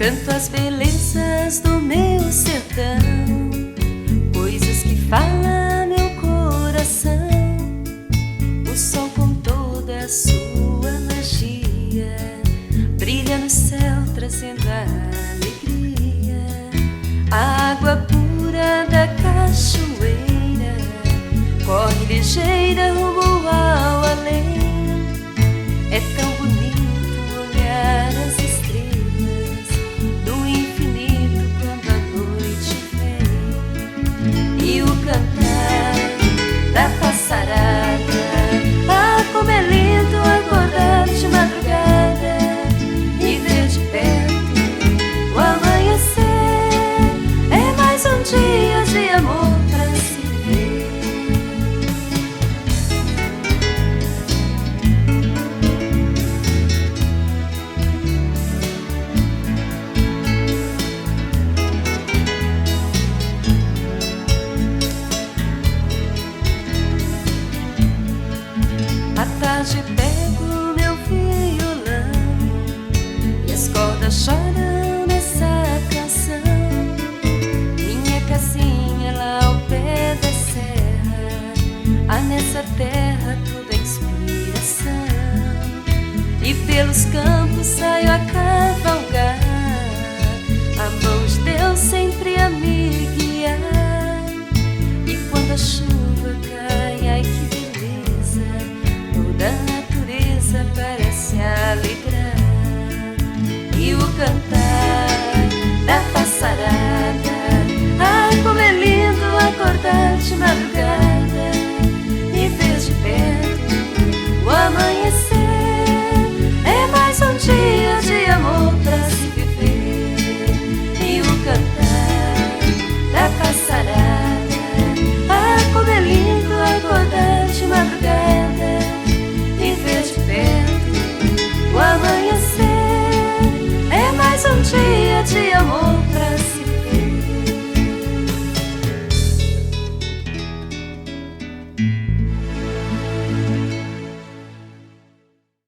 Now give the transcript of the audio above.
Canto as belezas do meu sertão, coisas que fala meu coração. O sol com toda a sua magia brilha no céu trazendo alegria. A água pura da cachoeira corre ligeira rumo ao além. É tão bonito olhar as estrelas do infinito quando a noite vem. E o cantar da passarada, ah, como é lindo acordar de madrugada e ver de perto o amanhecer. É mais um dia de amor pra se ver. À tarde pego meu violão e as cordas choram nessa canção. Minha casinha lá ao pé da serra, há nessa terra toda a inspiração. E pelos campos saio a cavalgar, a mão de Deus sempre a me guiar. E quando a chuva cai, ai que beleza, toda a natureza parece alegrar. E o cantar da passarada, ai como é lindo acordar de madrugada e ver de perto o amanhecer. É mais um dia de amor pra se viver. E o cantar da passarada, ah, como é lindo acordar de madrugada e ver de perto o amanhecer. É mais um dia de amor